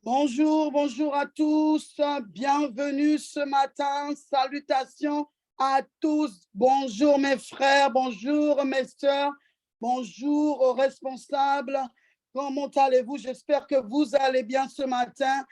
Bonjour, bonjour à tous. Bienvenue ce matin. Salutations à tous. Bonjour mes frères, bonjour mes sœurs, bonjour aux responsables. Comment allez-vous? J'espère que vous allez bien ce matin.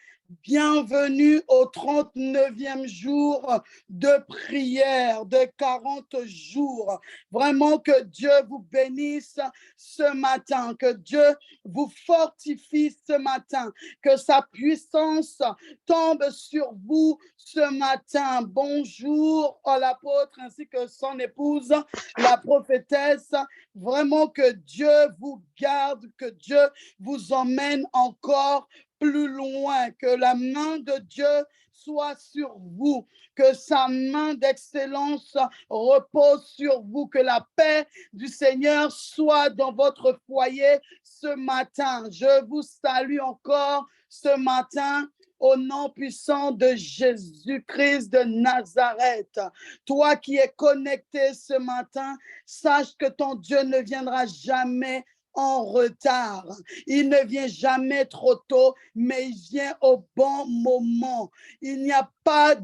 Bienvenue au 39e jour de prière de 40 jours. Vraiment que Dieu vous bénisse ce matin, que Dieu vous fortifie ce matin, que sa puissance tombe sur vous ce matin. Bonjour à l'apôtre ainsi que son épouse, la prophétesse. Vraiment que Dieu vous garde, que Dieu vous emmène encore plus loin, que la main de Dieu soit sur vous, que sa main d'excellence repose sur vous, que la paix du Seigneur soit dans votre foyer ce matin. Je vous salue encore ce matin au nom puissant de Jésus-Christ de Nazareth. Toi qui es connecté ce matin, sache que ton Dieu ne viendra jamais en retard. Il ne vient jamais trop tôt, mais il vient au bon moment. Il n'y a pas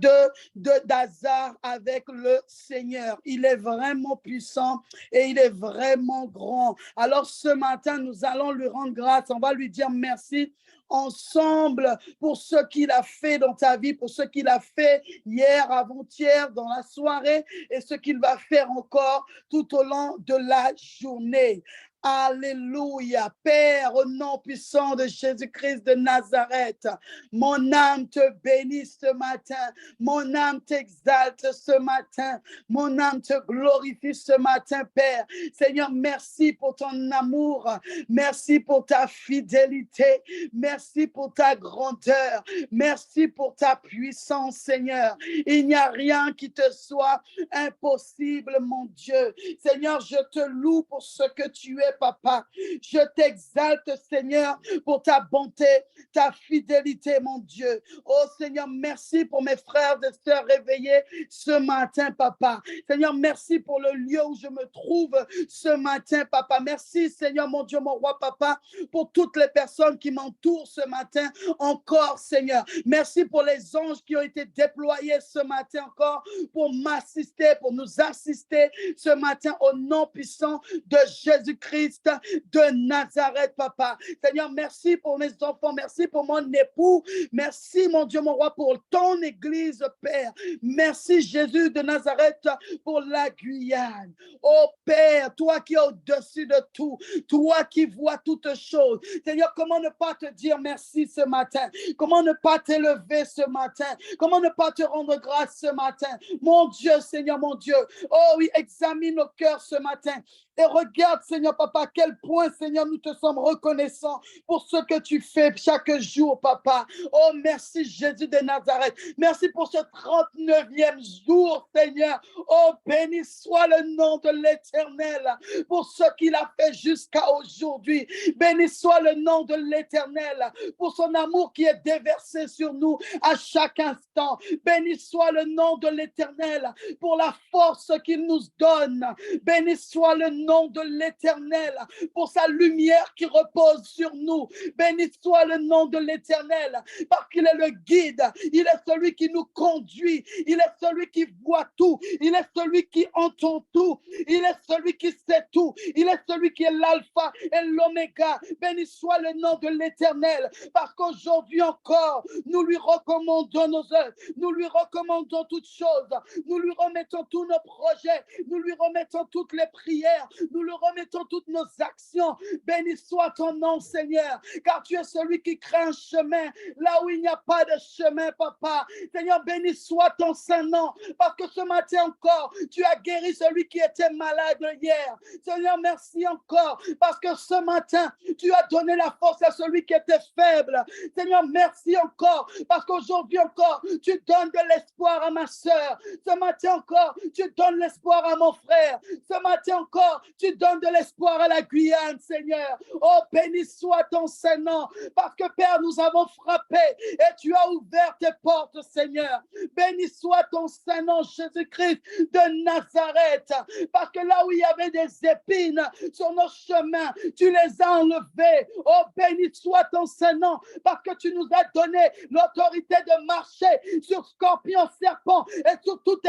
d'hasard avec le Seigneur. Il est vraiment puissant et il est vraiment grand. Alors ce matin, nous allons lui rendre grâce. On va lui dire merci ensemble pour ce qu'il a fait dans ta vie, pour ce qu'il a fait hier, avant-hier, dans la soirée et ce qu'il va faire encore tout au long de la journée. Alléluia. Père, au nom puissant de Jésus-Christ de Nazareth, mon âme te bénit ce matin. Mon âme t'exalte ce matin. Mon âme te glorifie ce matin, Père. Seigneur, merci pour ton amour. Merci pour ta fidélité. Merci pour ta grandeur. Merci pour ta puissance, Seigneur. Il n'y a rien qui te soit impossible, mon Dieu. Seigneur, je te loue pour ce que tu es, Papa. Je t'exalte, Seigneur, pour ta bonté, ta fidélité, mon Dieu. Oh Seigneur, merci pour mes frères et sœurs réveillés ce matin, Papa. Seigneur, merci pour le lieu où je me trouve ce matin, Papa. Merci, Seigneur, mon Dieu, mon roi, Papa, pour toutes les personnes qui m'entourent ce matin encore, Seigneur. Merci pour les anges qui ont été déployés ce matin encore pour m'assister, pour nous assister ce matin au nom puissant de Jésus-Christ de Nazareth, Papa. Seigneur, merci pour mes enfants, merci pour mon époux, merci, mon Dieu, mon roi, pour ton Église, Père. Merci, Jésus de Nazareth, pour la Guyane. Oh Père, toi qui es au-dessus de tout, toi qui vois toutes choses. Seigneur, comment ne pas te dire merci ce matin? Comment ne pas t'élever ce matin? Comment ne pas te rendre grâce ce matin? Mon Dieu, Seigneur, mon Dieu. Oh oui, examine nos cœurs ce matin. Et regarde, Seigneur, Papa, à quel point, Seigneur, nous te sommes reconnaissants pour ce que tu fais chaque jour, Papa. Oh, merci, Jésus de Nazareth. Merci pour ce 39e jour, Seigneur. Oh, béni soit le nom de l'Éternel pour ce qu'il a fait jusqu'à aujourd'hui. Béni soit le nom de l'Éternel pour son amour qui est déversé sur nous à chaque instant. Béni soit le nom de l'Éternel pour la force qu'il nous donne. Béni soit le nom de l'Éternel pour sa lumière qui repose sur nous. Béni soit le nom de l'Éternel parce qu'il est le guide. Il est celui qui nous conduit. Il est celui qui voit tout. Il est celui qui entend tout. Il est celui qui sait tout. Il est celui qui est l'alpha et l'oméga. Béni soit le nom de l'Éternel parce qu'aujourd'hui encore, nous lui recommandons nos œuvres. Nous lui recommandons toutes choses. Nous lui remettons tous nos projets. Nous lui remettons toutes les prières. Nous lui remettons toutes nos actions. Béni soit ton nom, Seigneur, car tu es celui qui crée un chemin là où il n'y a pas de chemin, Papa. Seigneur, béni soit ton Saint-Nom, parce que ce matin encore, tu as guéri celui qui était malade hier. Seigneur, merci encore, parce que ce matin, tu as donné la force à celui qui était faible. Seigneur, merci encore, parce qu'aujourd'hui encore, tu donnes de l'espoir à ma soeur. Ce matin encore, tu donnes l'espoir à mon frère. Ce matin encore, tu donnes de l'espoir Côte-d'Ivoire, à la Guyane, Seigneur. Oh, béni soit ton Saint-Nom, parce que Père, nous avons frappé et tu as ouvert tes portes, Seigneur. Béni soit ton Saint-Nom, Jésus-Christ de Nazareth, parce que là où il y avait des épines sur nos chemins, tu les as enlevées. Oh, béni soit ton Saint-Nom, parce que tu nous as donné l'autorité de marcher sur scorpions, serpents et sur toute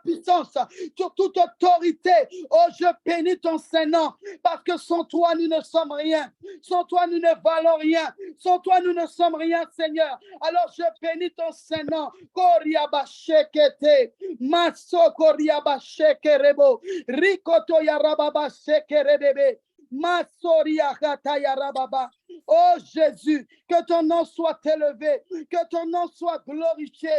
puissance, sur toute autorité. Oh, je bénis ton Saint-Nom, parce que sans toi, nous ne sommes rien. Sans toi, nous ne valons rien. Sans toi, nous ne sommes rien, Seigneur. Alors, je bénis ton Saint-Nom. Koriabashekete, Maso Koriabashekerebo, Rikoto Yarababa Shekerebebe. Oh Jésus, que ton nom soit élevé, que ton nom soit glorifié.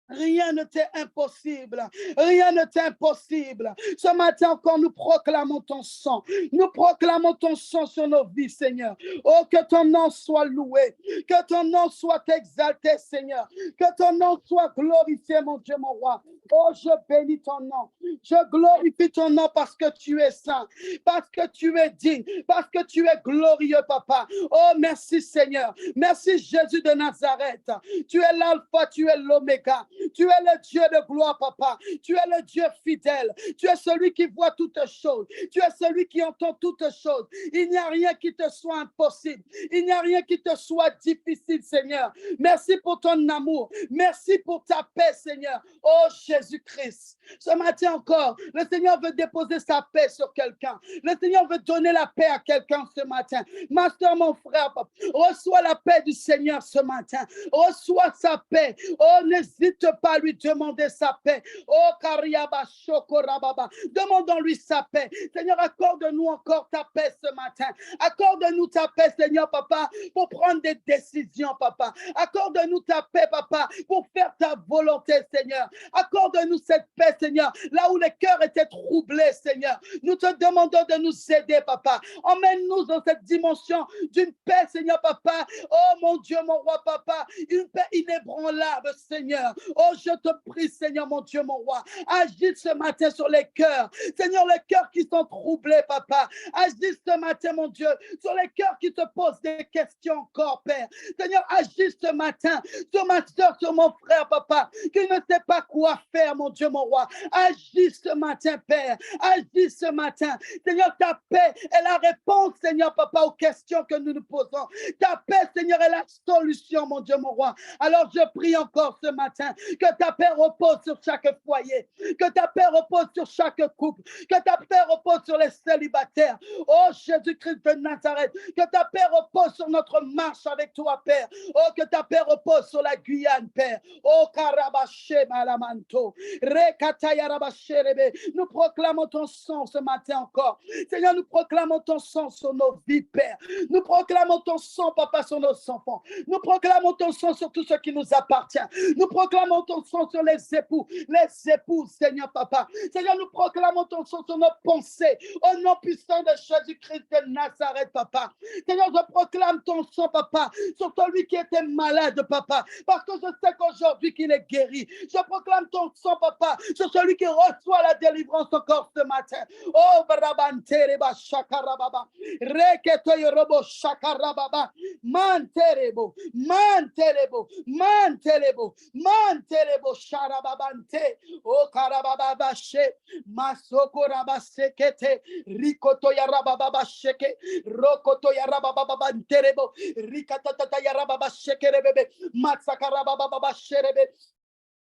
Rien ne t'est impossible. Rien ne t'est impossible. Ce matin encore, nous proclamons ton sang. Nous proclamons ton sang sur nos vies, Seigneur. Oh, que ton nom soit loué. Que ton nom soit exalté, Seigneur. Que ton nom soit glorifié, mon Dieu, mon roi. Oh, je bénis ton nom. Je glorifie ton nom parce que tu es saint, parce que tu es digne, parce que tu es glorieux, Papa. Oh, merci, Seigneur. Merci, Jésus de Nazareth. Tu es l'alpha, tu es l'oméga. Tu es le Dieu de gloire, Papa. Tu es le Dieu fidèle. Tu es celui qui voit toutes choses. Tu es celui qui entend toutes choses. Il n'y a rien qui te soit impossible. Il n'y a rien qui te soit difficile, Seigneur. Merci pour ton amour. Merci pour ta paix, Seigneur. Oh, Jésus-Christ. Ce matin encore, le Seigneur veut déposer sa paix sur quelqu'un. Le Seigneur veut donner la paix à quelqu'un ce matin. Ma soeur, mon frère, papa, reçois la paix du Seigneur ce matin. Reçois sa paix. Oh, n'hésite pas à lui demander sa paix. Oh, Kariaba Shokorababa. Demandons-lui sa paix. Seigneur, accorde-nous encore ta paix ce matin. Accorde-nous ta paix, Seigneur, papa, pour prendre des décisions, papa. Accorde-nous ta paix, papa, pour faire ta volonté, Seigneur. Accorde-nous cette paix, Seigneur, là où les cœurs étaient troublés, Seigneur. Nous te demandons de nous aider, papa. Emmène-nous dans cette dimension d'une paix, Seigneur, papa. Oh, mon Dieu, mon roi, papa. Une paix inébranlable, Seigneur. Oh, je te prie, Seigneur, mon Dieu, mon roi. Agis ce matin sur les cœurs. Seigneur, les cœurs qui sont troublés, papa. Agis ce matin, mon Dieu, sur les cœurs qui te posent des questions encore, Père. Seigneur, agis ce matin sur ma soeur, sur mon frère, papa, qui ne sait pas quoi faire, mon Dieu, mon roi. Agis ce matin, Père. Agis ce matin. Seigneur, ta paix est la réponse, Seigneur, papa, aux questions que nous nous posons. Ta paix, Seigneur, est la solution, mon Dieu, mon roi. Alors, je prie encore ce matin que ta paix repose sur chaque foyer, que ta paix repose sur chaque couple, que ta paix repose sur les célibataires. Oh, Jésus-Christ de Nazareth, que ta paix repose sur notre marche avec toi, Père. Oh, que ta paix repose sur la Guyane, Père. Oh, Karabaché Malamanto, Rekatayarabasherebe. Nous proclamons ton sang ce matin encore. Seigneur, nous proclamons ton sang sur nos vies, Père. Nous proclamons ton sang, papa, sur nos enfants. Nous proclamons ton sang sur tout ce qui nous appartient. Nous proclamons ton sang sur les épouses, Seigneur, papa. Seigneur, nous proclamons ton sang sur nos pensées. Au nom puissant de Jésus-Christ de Nazareth, papa. Seigneur, je proclame ton sang, papa, sur celui qui était malade, papa. Parce que je sais qu'aujourd'hui qu'il est guéri. Je proclame ton sang, papa, sur celui qui reçoit la délivrance encore ce matin. Oh, Brabantereba Shakarababa. Reketoyorobo Shakarababa. Manterebo, Manterebo, Manterebo, Manterebo Sharababante. Oh, Karababashe. Masoko Rabasekete. Rikoto Yarababa Sheke. Rokoto Yarababa Terebo. Rikatata Yarababa Shekerebebe. Matsakarababa Sherebe.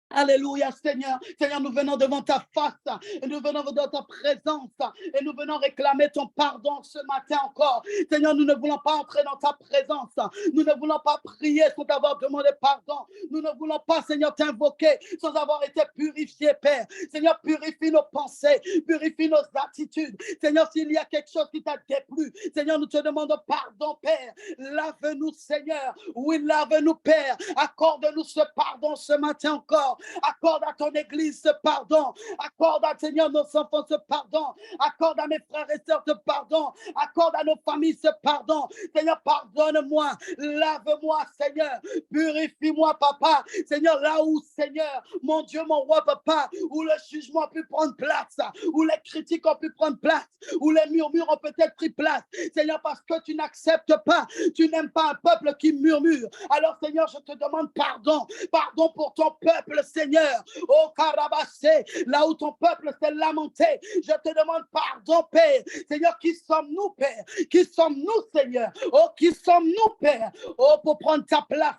Alléluia, Seigneur. Seigneur, nous venons devant ta face, et nous venons devant ta présence, et nous venons réclamer ton pardon ce matin encore. Seigneur, nous ne voulons pas entrer dans ta présence. Nous ne voulons pas prier sans avoir demandé pardon. Nous ne voulons pas, Seigneur, t'invoquer sans avoir été purifié, Père. Seigneur, purifie nos pensées, purifie nos attitudes. Seigneur, s'il y a quelque chose qui t'a déplu, Seigneur, nous te demandons pardon, Père. Lave-nous, Seigneur. Oui, lave-nous, Père. Accorde-nous ce pardon ce matin encore. Accorde à ton Église ce pardon. Accorde à Seigneur nos enfants ce pardon. Accorde à mes frères et sœurs ce pardon. Accorde à nos familles ce pardon. Seigneur, pardonne-moi. Lave-moi, Seigneur. Purifie-moi, Papa. Seigneur, là où, Seigneur, mon Dieu, mon roi, Papa, où le jugement a pu prendre place, où les critiques ont pu prendre place, où les murmures ont peut-être pris place. Seigneur, parce que tu n'acceptes pas, tu n'aimes pas un peuple qui murmure. Alors, Seigneur, je te demande pardon. Pardon pour ton peuple, Seigneur. Oh, Karabassé, là où ton peuple s'est lamenté, je te demande pardon, Père. Seigneur, qui sommes-nous, Père? Qui sommes-nous, Seigneur? Oh, qui sommes-nous, Père? Oh, pour prendre ta place.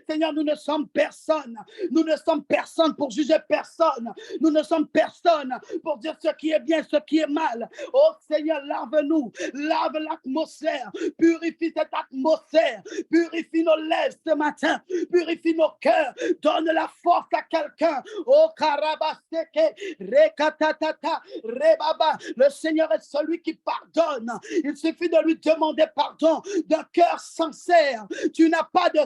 Seigneur, nous ne sommes personne. Nous ne sommes personne pour juger personne. Nous ne sommes personne pour dire ce qui est bien, ce qui est mal. Oh, Seigneur, lave-nous. Lave l'atmosphère. Purifie cette atmosphère. Purifie nos lèvres ce matin. Purifie nos cœurs. Donne la force à quelqu'un. Oh, Karabaseke, Rekatatata, Rebaba. Le Seigneur est celui qui pardonne. Il suffit de lui demander pardon d'un cœur sincère. Tu n'as pas de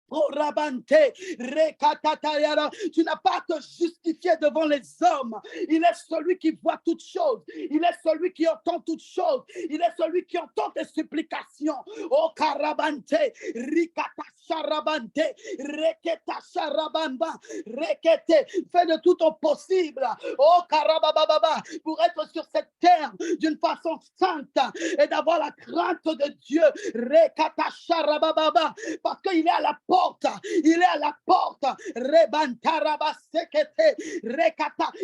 oh, Rabante, Rekatatayara, tu n'as pas à te justifier devant les hommes. Il est celui qui voit toutes choses. Il est celui qui entend toutes choses. Il est celui qui entend tes supplications. Oh, Karabante, Rikatasharabante, Reketasharabamba, Rekete. Fais de tout ton possible. Oh, Karabababa, pour être sur cette terre d'une façon sainte et d'avoir la crainte de Dieu. Rekatasharababa, parce qu'il est à la porte. Il est à la porte.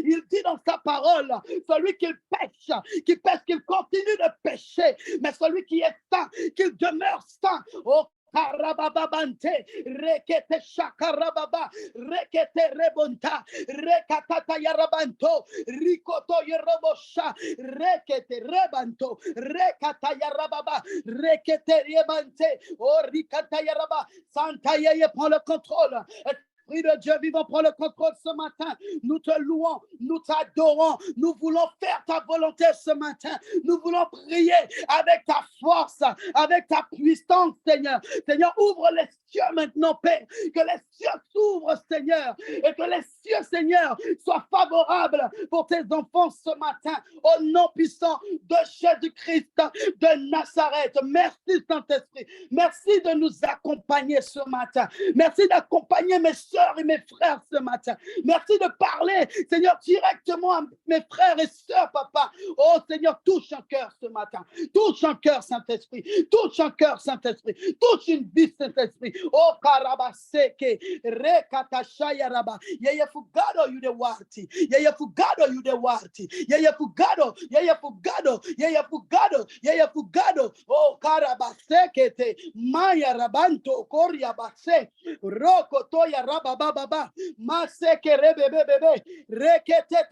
Il dit dans sa parole, celui qui pêche, qu'il continue de pécher, mais celui qui est saint, qu'il demeure saint. Oh, Karabababante, rekete shakarababa, rekete rebonta, rekatata yarabanto, rikoto yerobosha, rekete rebanto, rekata yarababa, rekete rebante, oh rikata yaraba, Santa Yeye prend le contrôle. Esprit de Dieu vivant, prends le contrôle ce matin. Nous te louons, nous t'adorons. Nous voulons faire ta volonté ce matin. Nous voulons prier avec ta force, avec ta puissance, Seigneur. Seigneur, ouvre les cieux maintenant, Père. Que les cieux s'ouvrent, Seigneur. Et que les cieux, Seigneur, soient favorables pour tes enfants ce matin. Au nom puissant de Jésus-Christ de Nazareth. Merci, Saint-Esprit. Merci de nous accompagner ce matin. Merci d'accompagner mes soeurs et mes frères ce matin. Merci de parler, Seigneur, directement à mes frères et sœurs, Papa. Oh, Seigneur, touche un cœur ce matin. Touche un cœur, Saint-Esprit. Touche un cœur, Saint-Esprit. Touche une vie, Saint-Esprit. Oh, Karabaseke, Rekatashayaraba. Yeye fugado you de warti. Yeye fugado you de warti. Yeye fugado, yeye fugado, yeye fugado, yeye fugado. Oh, Karabaseke te Maya Rabanto, Koria Base, Roko Toya Rabababa, Maseke Rebebebe, Rekete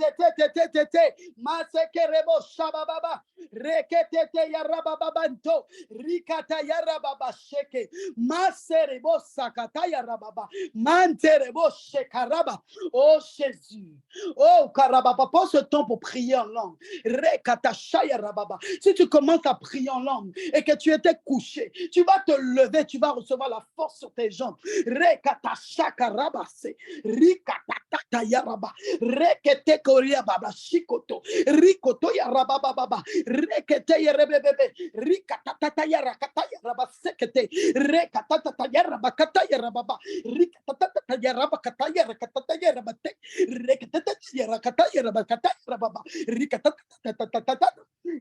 Tete, Maseke Rebo Shabababa, Rekete Yarababanto, Rikata Yarababa Sheke, Maserebo Sakata Yarababa, Manterebo Shekaraba. Oh Jésus, oh Karababa, prends ce temps pour prier en langue. Rekata Shayarababa. Si tu commences à prier en langue et que tu étais couché, tu vas te lever, tu vas recevoir la force sur tes jambes. Rekata shakarabase, rikata yaraba, rekete koria baba shikoto, rikoto yaraba baba, rekete yarebebebe, rikata yarakata yaraba sekete, rekata yaraba kata yaraba, rikata yaraba kata yarakata yaraba te, rekata yarakata yaraba kata yaraba, rikata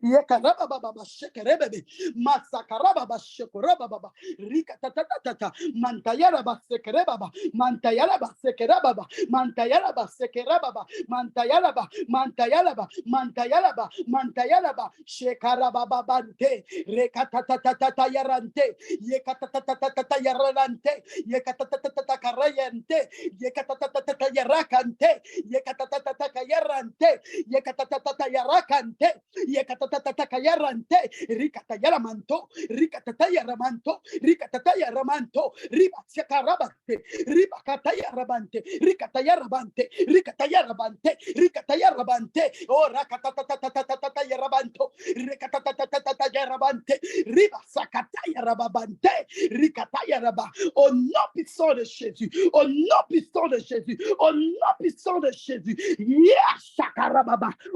yakaraba baba shekerebebe, masakaraba baba shekoraba baba, rikata mantayara basekere baba, mantayara basekere baba, mantayara basekere baba, mantayara ba, mantayara ba, mantayara ba, mantayara ba, shekara baba bante, rekata yarante, yekata yarante, yekata karayante, yekata yarakante, yekata yarante, yekata yarakante, yekata yarante, rikata yaramanto, rikata yaramanto, rikata yaramanto, riba sakarabante, riba kataya rabante, rikataya rabante, rikataya rabante, rikataya rabante, oh rakata yarabanto, rikata yarabante, riba sakataya rababante, rikataya Au nom puissant de Jésus. Au nom puissant de Jésus. Au nom puissant de Jésus.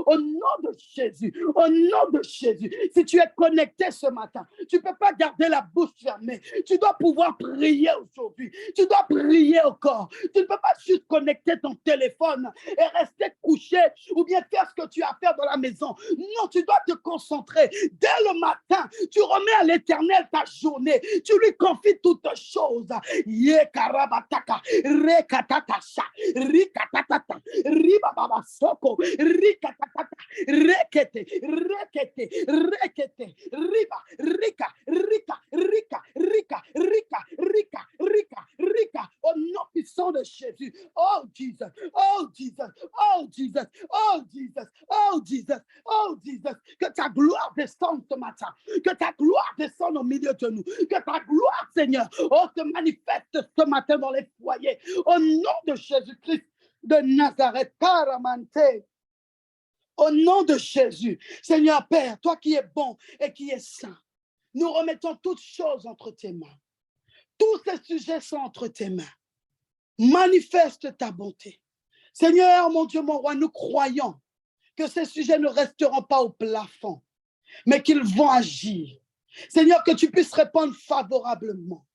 Au nom de Jésus. Au nom de Jésus. Si tu es connecté ce matin, tu ne peux pas garder la bouche fermée. Tu dois pouvoir prier aujourd'hui. Tu dois prier au corps. Tu ne peux pas juste connecter ton téléphone et rester couché ou bien faire ce que tu as à faire dans la maison. Non, tu dois te concentrer. Dès le matin, tu remets à l'Éternel ta journée. Tu lui confies toutes choses. Yekarabataka, rekatatasa, rikatatata, ribababasoko, rikatatata, rekete, rekete, rekete, riba, rika, rika, rika, rika, rika, rika, rika, rika, au nom puissant de Jésus. Oh Jesus, oh Jesus, oh Jesus, oh Jesus, oh Jesus, oh Jesus, que ta gloire descende ce matin, que ta gloire descende au milieu de nous, que ta gloire, Seigneur, oh, se manifeste ce matin dans les foyers, au nom de Jésus-Christ de Nazareth, Paramante. Au nom de Jésus, Seigneur Père, toi qui es bon et qui es saint, nous remettons toutes choses entre tes mains. Tous ces sujets sont entre tes mains. Manifeste ta bonté. Seigneur, mon Dieu, mon roi, nous croyons que ces sujets ne resteront pas au plafond, mais qu'ils vont agir. Seigneur, que tu puisses répondre favorablement.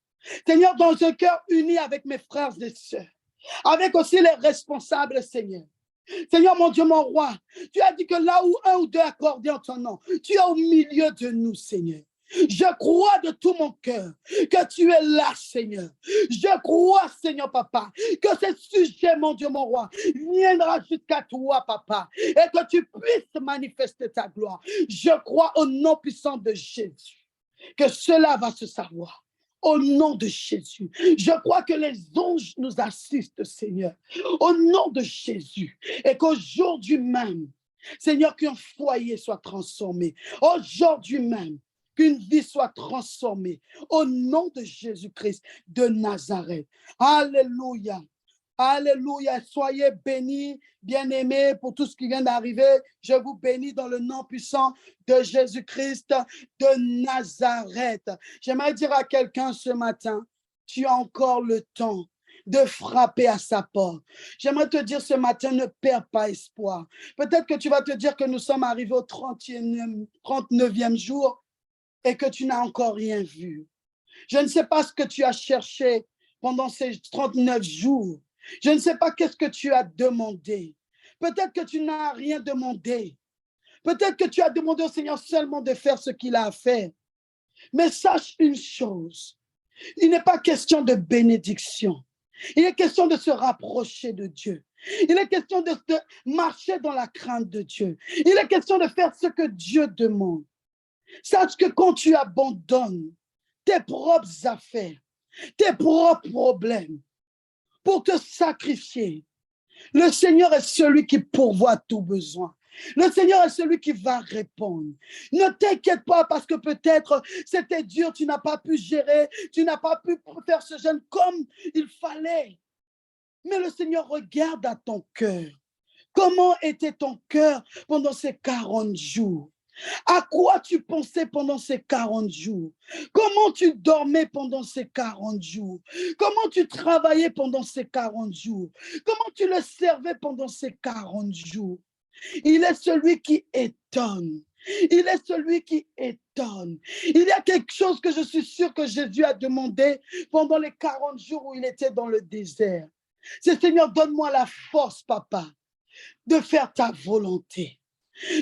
Seigneur, dans un cœur uni avec mes frères et sœurs, avec aussi les responsables, Seigneur. Seigneur, mon Dieu, mon roi, tu as dit que là où un ou deux accordés en ton nom, tu es au milieu de nous, Seigneur. Je crois de tout mon cœur que tu es là, Seigneur. Je crois, Seigneur, Papa, que ce sujet, mon Dieu, mon roi, viendra jusqu'à toi, Papa, et que tu puisses manifester ta gloire. Je crois au nom puissant de Jésus que cela va se savoir. Au nom de Jésus, je crois que les anges nous assistent, Seigneur, au nom de Jésus, et qu'aujourd'hui même, Seigneur, qu'un foyer soit transformé, aujourd'hui même, qu'une vie soit transformée, au nom de Jésus-Christ de Nazareth. Alléluia. Alléluia, soyez bénis, bien-aimés, pour tout ce qui vient d'arriver. Je vous bénis dans le nom puissant de Jésus-Christ de Nazareth. J'aimerais dire à quelqu'un ce matin, tu as encore le temps de frapper à sa porte. J'aimerais te dire ce matin, ne perds pas espoir. Peut-être que tu vas te dire que nous sommes arrivés au 39e jour et que tu n'as encore rien vu. Je ne sais pas ce que tu as cherché pendant ces 39 jours. Je ne sais pas qu'est-ce que tu as demandé. Peut-être que tu n'as rien demandé. Peut-être que tu as demandé au Seigneur seulement de faire ce qu'il a à faire. Mais sache une chose, il n'est pas question de bénédiction. Il est question de se rapprocher de Dieu. Il est question de marcher dans la crainte de Dieu. Il est question de faire ce que Dieu demande. Sache que quand tu abandonnes tes propres affaires, tes propres problèmes, pour te sacrifier, le Seigneur est celui qui pourvoit tout besoin. Le Seigneur est celui qui va répondre. Ne t'inquiète pas parce que peut-être c'était dur, tu n'as pas pu gérer, tu n'as pas pu faire ce jeûne comme il fallait. Mais le Seigneur regarde à ton cœur. Comment était ton cœur pendant ces 40 jours? À quoi tu pensais pendant ces 40 jours? Comment tu dormais pendant ces 40 jours? Comment tu travaillais pendant ces 40 jours? Comment tu le servais pendant ces 40 jours? Il est celui qui étonne. Il est celui qui étonne. Il y a quelque chose que je suis sûr que Jésus a demandé pendant les 40 jours où il était dans le désert. C'est Seigneur, donne-moi la force, Papa, de faire ta volonté.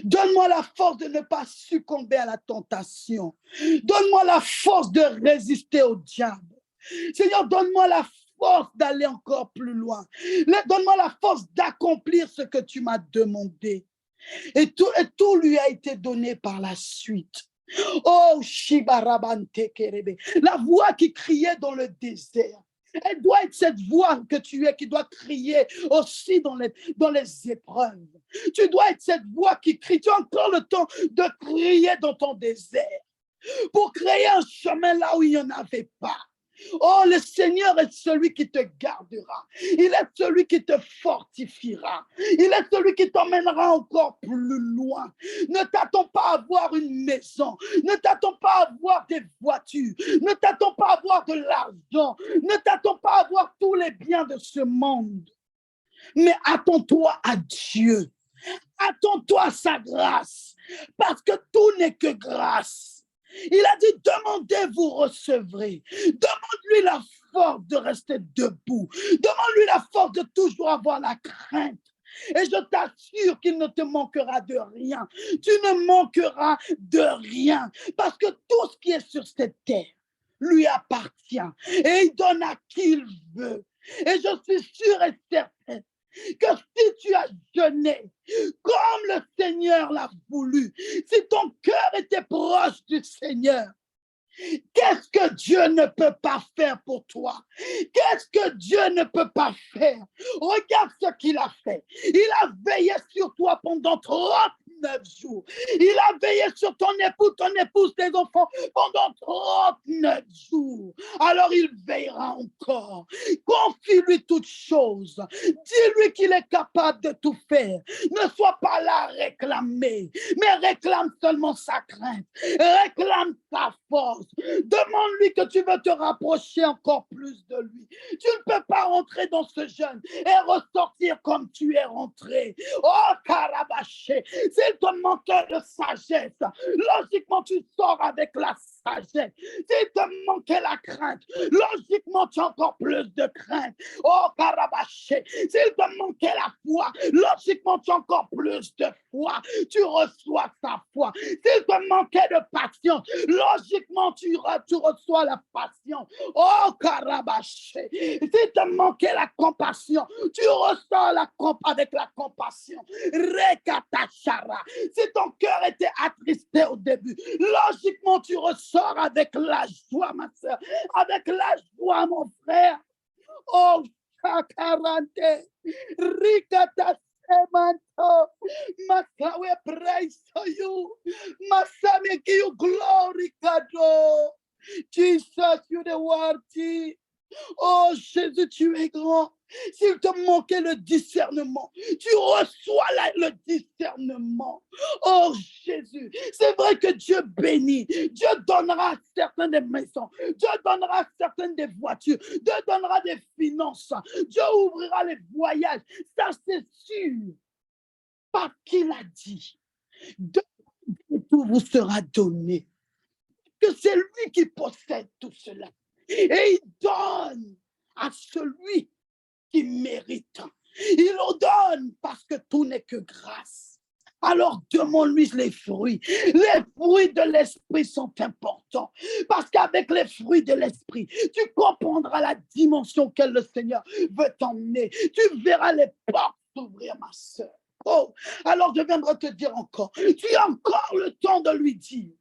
Donne-moi la force de ne pas succomber à la tentation. Donne-moi la force de résister au diable. Seigneur, donne-moi la force d'aller encore plus loin. Donne-moi la force d'accomplir ce que tu m'as demandé. Et tout lui a été donné par la suite. Oh, Shibarabante Kerebe, la voix qui criait dans le désert. Elle doit être cette voix que tu es, qui doit crier aussi dans les épreuves. Tu dois être cette voix qui crie. Tu as encore le temps de crier dans ton désert pour créer un chemin là où il n'y en avait pas. Oh, le Seigneur est celui qui te gardera. Il est celui qui te fortifiera. Il est celui qui t'emmènera encore plus loin. Ne t'attends pas à avoir une maison. Ne t'attends pas à avoir des voitures. Ne t'attends pas à avoir avoir de l'argent. Ne t'attends pas à avoir tous les biens de ce monde. Mais attends-toi à Dieu. Attends-toi à sa grâce. Parce que tout n'est que grâce. Il a dit, demandez, vous recevrez. Demande-lui la force de rester debout. Demande-lui la force de toujours avoir la crainte. Et je t'assure qu'il ne te manquera de rien. Tu ne manqueras de rien. Parce que tout ce qui est sur cette terre lui appartient. Et il donne à qui il veut. Et je suis sûr et certain que si tu as jeûné comme le Seigneur l'a voulu, si ton cœur était proche du Seigneur, qu'est-ce que Dieu ne peut pas faire pour toi? Qu'est-ce que Dieu ne peut pas faire? Regarde ce qu'il a fait. Il a veillé sur toi pendant 39 jours. Il a veillé sur ton époux, ton épouse, tes enfants pendant 39 jours. Alors il veillera encore. Confie-lui toutes choses. Dis-lui qu'il est capable de tout faire. Ne sois pas là à réclamer, mais réclame seulement sa crainte. Réclame sa force. Demande-lui que tu veux te rapprocher encore plus de lui. Tu ne peux pas rentrer dans ce jeûne et ressortir comme tu es rentré. Oh, Carabaché, s'il te manquait de sagesse, logiquement tu sors avec la sagesse. S'il te manquait la crainte, logiquement tu as encore plus de crainte. Oh, Carabaché, s'il te manquait la foi, logiquement tu as encore plus de foi. Tu reçois sa foi. S'il te manquait de patience, logiquement tu reçois la patience. Oh, Karabaché. Si te manquait la compassion, tu ressors avec la compassion. Rekatachara. Si ton cœur était attristé au début, logiquement tu ressors avec la joie, ma soeur. Avec la joie, mon frère. Oh, Chakarante. Rikata. Manto, Masa, we praise to you. Masa, we give you glory, God. Jesus, you the worthy. Oh, Jésus, tu es grand. S'il te manquait le discernement, tu reçois le discernement. Oh, Jésus, c'est vrai que Dieu bénit. Dieu donnera certaines des maisons. Dieu donnera certaines des voitures. Dieu donnera des finances. Dieu ouvrira les voyages. Ça, c'est sûr. Parce qu'il a dit, de tout vous sera donné. Que c'est lui qui possède tout cela. Et il donne à celui qui mérite. Il en donne parce que tout n'est que grâce. Alors demande-lui les fruits. Les fruits de l'esprit sont importants. Parce qu'avec les fruits de l'esprit, tu comprendras la dimension que le Seigneur veut t'emmener. Tu verras les portes s'ouvrir, ma soeur. Oh, alors je viendrai te dire encore, tu as encore le temps de lui dire,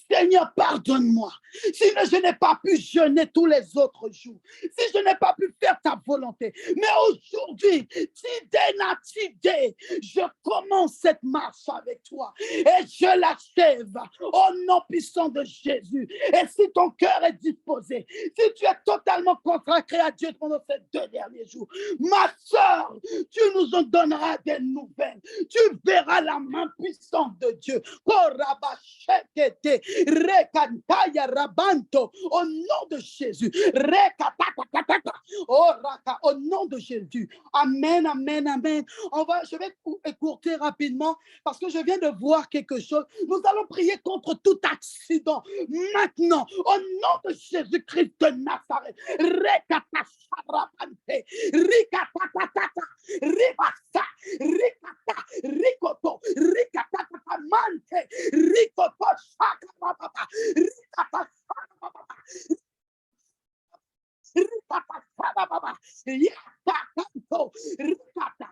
Seigneur, pardonne-moi. Si je n'ai pas pu jeûner tous les autres jours, si je n'ai pas pu faire ta volonté, mais aujourd'hui, je commence cette marche avec toi et je l'achève au nom puissant de Jésus. Et si ton cœur est disposé, si tu es totalement consacré à Dieu pendant ces 2 derniers jours, ma soeur, tu nous en donneras des nouvelles. Tu verras la main puissante de Dieu. Au nom de Jésus. Au nom de Jésus. Amen, amen, amen. Je vais écourter rapidement parce que je viens de voir quelque chose. Nous allons prier contre tout accident. Maintenant, au nom de Jésus-Christ de Nazareth. Rikoto, rikata mante, rikoto shaka baba, rikata baba, rikata baba, yakato, rikata.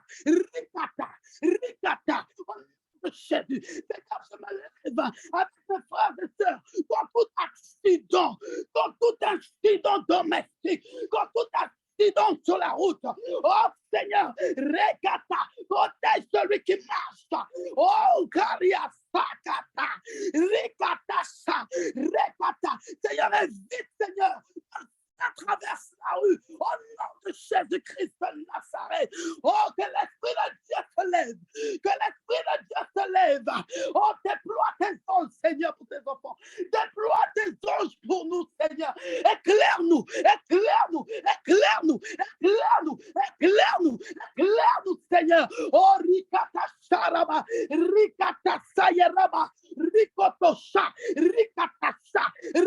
Jésus, je me lève avec mes frères et sœurs, dans tout accident domestique, dans tout accident sur la route. Oh Seigneur, rekata, protège celui qui marche. Oh, Karia Sakata, rekata, rekata. Seigneur, évite, Seigneur, traverse la rue au nom de Jésus-Christ de Nazareth. Oh, que l'Esprit de Dieu se lève. Que l'Esprit de Dieu se lève. Oh, déploie tes anges, Seigneur, pour tes enfants. Déploie tes anges pour nous, Seigneur. Éclaire-nous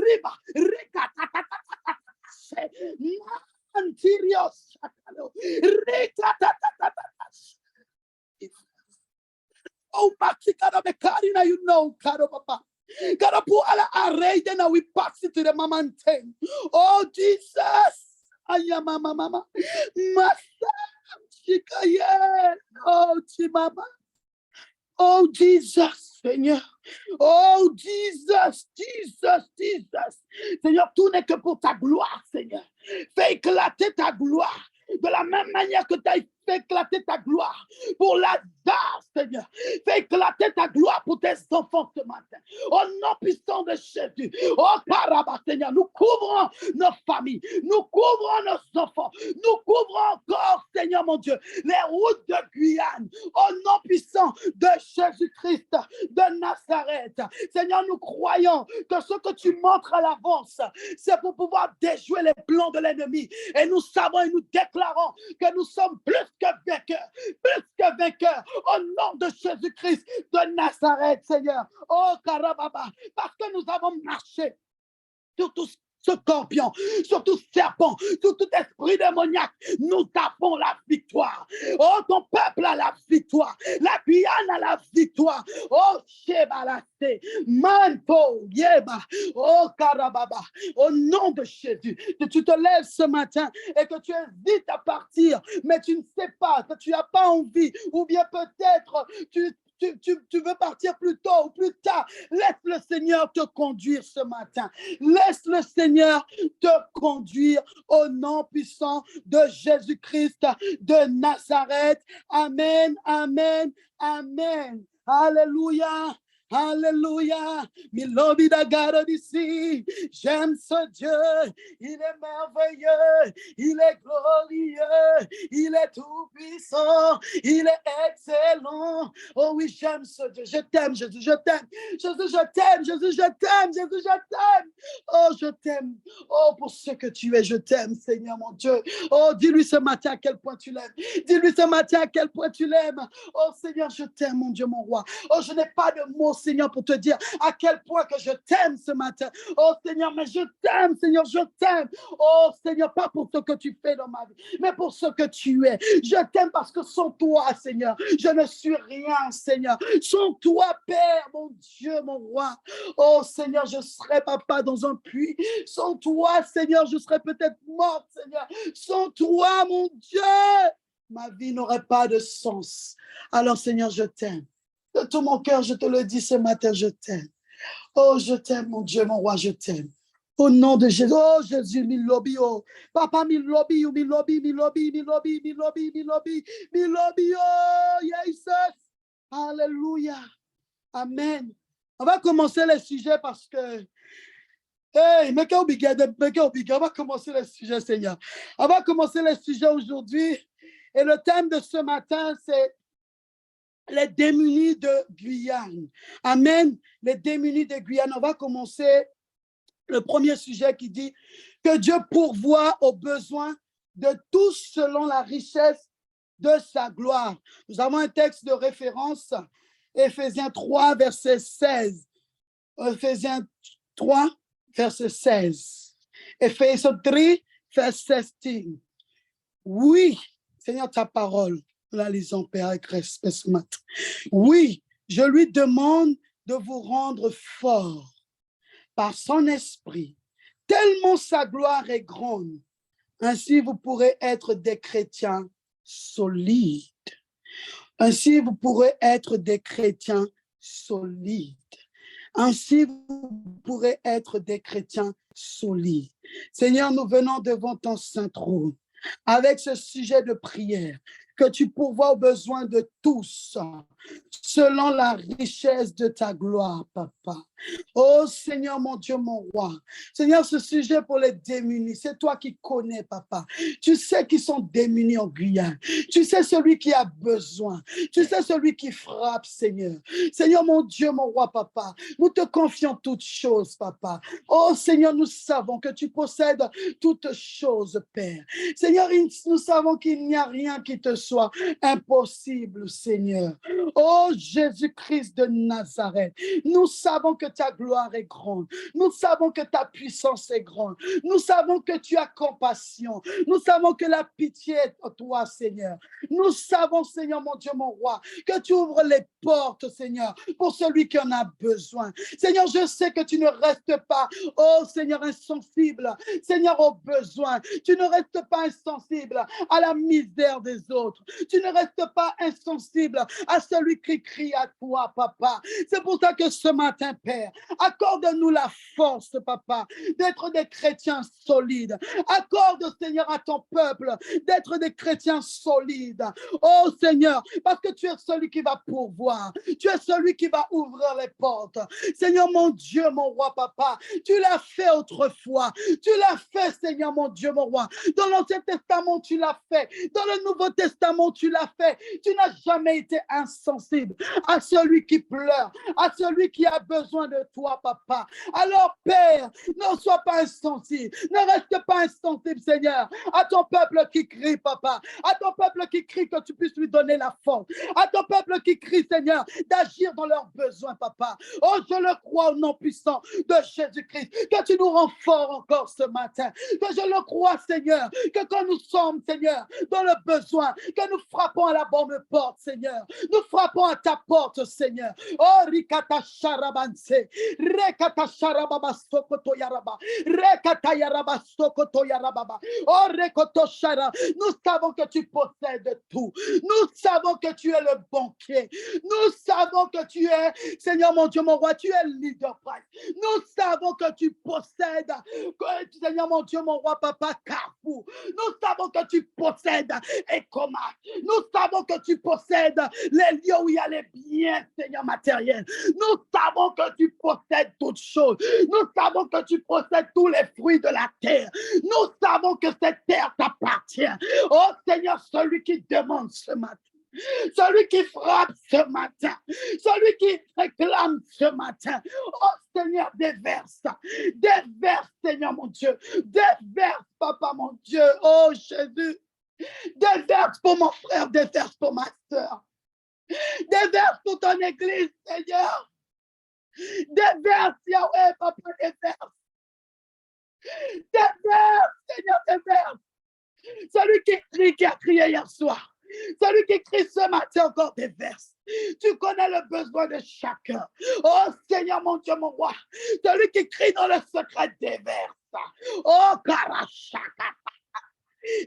riba, Antirios, oh, Maxicana Mecarina, you know, Caro Papa. Karapuala arrayed and we pass it to the mountain. Oh, Jesus. Ayama mama. Master. Chikaye. Oh, Chimama. Oh, Jesus, Seigneur. Oh, Jesus, Jesus, Jesus. Seigneur, tout n'est que pour ta gloire, Seigneur. Fais éclater ta gloire. De la même manière que tu as fait éclater ta gloire pour Lazare, Seigneur. Fais éclater ta gloire pour tes enfants ce matin. Au nom puissant de Jésus. Oh, Karaba, Seigneur, nous couvrons nos familles. Nous couvrons nos enfants. Nous couvrons encore, Seigneur, mon Dieu, les routes de Guyane. Au nom puissant de Jésus-Christ de Nazareth. Seigneur, nous croyons que ce que tu montres à l'avance, c'est pour pouvoir déjouer les plans de l'ennemi. Et nous savons et nous déclarons que nous sommes plus que vainqueurs, au nom de Jésus-Christ de Nazareth, Seigneur. Oh, Karababa, parce que nous avons marché sur tout scorpion, sur tout serpent, sur tout esprit démoniaque, nous avons la victoire. Oh, ton peuple a la victoire. La Guyane a la victoire. Oh, Shebalase, Manto, Yeba, oh, Karababa, au nom de Jésus, que tu te lèves ce matin et que tu hésites à partir, mais tu ne sais pas, que tu n'as pas envie, ou bien peut-être tu veux partir plus tôt ou plus tard. Laisse le Seigneur te conduire ce matin. Laisse le Seigneur te conduire au nom puissant de Jésus-Christ de Nazareth. Amen, amen, amen. Alléluia. Alléluia, Milobi d'Agaro d'ici, j'aime ce Dieu, il est merveilleux, il est glorieux, il est tout puissant, il est excellent. Oh oui, j'aime ce Dieu, je t'aime Jésus, je t'aime, Jésus, je t'aime, Jésus, je t'aime, Jésus, je t'aime. Oh, je t'aime, oh pour ce que tu es, je t'aime Seigneur mon Dieu. Oh, dis-lui ce matin à quel point tu l'aimes, dis-lui ce matin à quel point tu l'aimes. Oh Seigneur, je t'aime mon Dieu, mon roi. Oh, je n'ai pas de mots Seigneur, pour te dire à quel point que je t'aime ce matin. Oh Seigneur, mais je t'aime, Seigneur, je t'aime. Oh Seigneur, pas pour ce que tu fais dans ma vie, mais pour ce que tu es. Je t'aime parce que sans toi, Seigneur, je ne suis rien, Seigneur. Sans toi, Père, mon Dieu, mon roi. Oh Seigneur, je serais papa dans un puits. Sans toi, Seigneur, je serais peut-être morte, Seigneur. Sans toi, mon Dieu, ma vie n'aurait pas de sens. Alors Seigneur, je t'aime. De tout mon cœur, je te le dis ce matin, je t'aime. Oh, je t'aime, mon Dieu, mon roi, je t'aime. Au nom de Jésus, oh Jésus, mi lobby, oh. Papa, mi lobby, mi lobby, mi lobby, mi lobby, mi lobby, mi lobby, mi lobby, oh, Jesus. Alléluia. Amen. On va commencer le sujet parce que, hey, on va commencer le sujet, Seigneur. On va commencer le sujet aujourd'hui. Et le thème de ce matin, c'est les démunis de Guyane. Amen. Les démunis de Guyane. On va commencer le premier sujet qui dit que Dieu pourvoit aux besoins de tous selon la richesse de sa gloire. Nous avons un texte de référence, Éphésiens 3, verset 16. Éphésiens 3, verset 16. Éphésiens 3, verset 16. Oui, Seigneur, ta parole. Nous la lisons, Père, avec respect ce matin. Oui, je lui demande de vous rendre fort par son esprit, tellement sa gloire est grande. Ainsi, vous pourrez être des chrétiens solides. Ainsi, vous pourrez être des chrétiens solides. Ainsi, vous pourrez être des chrétiens solides. Seigneur, nous venons devant ton saint trône avec ce sujet de prière, que tu pourvois aux besoins de tous, selon la richesse de ta gloire, Papa. Oh Seigneur, mon Dieu, mon roi. Seigneur, ce sujet pour les démunis, c'est toi qui connais, Papa. Tu sais qu'ils sont démunis en Guyane. Tu sais celui qui a besoin. Tu sais celui qui frappe, Seigneur. Seigneur, mon Dieu, mon roi, Papa. Nous te confions toutes choses, Papa. Oh Seigneur, nous savons que tu possèdes toutes choses, Père. Seigneur, nous savons qu'il n'y a rien qui te soit impossible, Seigneur. Oh Jésus-Christ de Nazareth, nous savons que ta gloire est grande. Nous savons que ta puissance est grande. Nous savons que tu as compassion. Nous savons que la pitié est en toi, Seigneur. Nous savons, Seigneur, mon Dieu, mon roi, que tu ouvres les portes, Seigneur, pour celui qui en a besoin. Seigneur, je sais que tu ne restes pas, oh Seigneur, insensible, Seigneur, aux besoins. Tu ne restes pas insensible à la misère des autres. Tu ne restes pas insensible à celui qui crie à toi, papa. C'est pour ça que ce matin, Père, accorde-nous la force, papa, d'être des chrétiens solides. Accorde, Seigneur, à ton peuple d'être des chrétiens solides. Oh Seigneur, parce que tu es celui qui va pourvoir. Tu es celui qui va ouvrir les portes. Seigneur, mon Dieu, mon roi, papa, tu l'as fait autrefois. Tu l'as fait, Seigneur, mon Dieu, mon roi. Dans l'Ancien Testament, tu l'as fait. Dans le Nouveau Testament, tu l'as fait. Tu n'as jamais été insensible à celui qui pleure, à celui qui a besoin de toi, papa. Alors, Père, ne sois pas insensible. Ne reste pas insensible, Seigneur, à ton peuple qui crie, papa. À ton peuple qui crie que tu puisses lui donner la force. À ton peuple qui crie, Seigneur, d'agir dans leurs besoins, papa. Oh, je le crois au nom puissant de Jésus-Christ, que tu nous rends forts encore ce matin. Que je le crois, Seigneur, que quand nous sommes, Seigneur, dans le besoin, que nous frappons à la bonne porte, Seigneur. Nous frappons à ta porte, Seigneur. Oh, Rikata Sharabanse, Rekata Sharababa Sokoto Yaraba, Rekata Yaraba Sokoto Yarababa, oh, Rekoto Shara. Nous savons que tu possèdes tout. Nous savons que tu es le banquier. Nous savons que tu es, Seigneur mon Dieu, mon roi, tu es le leader. Nous savons que tu possèdes, Seigneur mon Dieu, mon roi, papa, Carrefour. Nous savons que tu possèdes Ecoma. Nous savons que tu possèdes les lieux où il y a les biens, Seigneur, matériels. Nous savons que tu possèdes toutes choses. Nous savons que tu possèdes tous les fruits de la terre. Nous savons que cette terre t'appartient. Oh Seigneur, celui qui demande ce matin, celui qui frappe ce matin, celui qui réclame ce matin. Oh Seigneur, déverse, Seigneur mon Dieu, déverse, papa mon Dieu, oh Jésus, déverse pour mon frère, déverse pour ma soeur, déverse pour ton église, Seigneur, déverse, Yahweh, papa, déverse, Seigneur, déverse, celui qui a crié hier soir. Celui qui crie ce matin encore déverse. Tu connais le besoin de chacun. Oh Seigneur mon Dieu, mon roi. Celui qui crie dans le secret déverse. Oh Karachaka.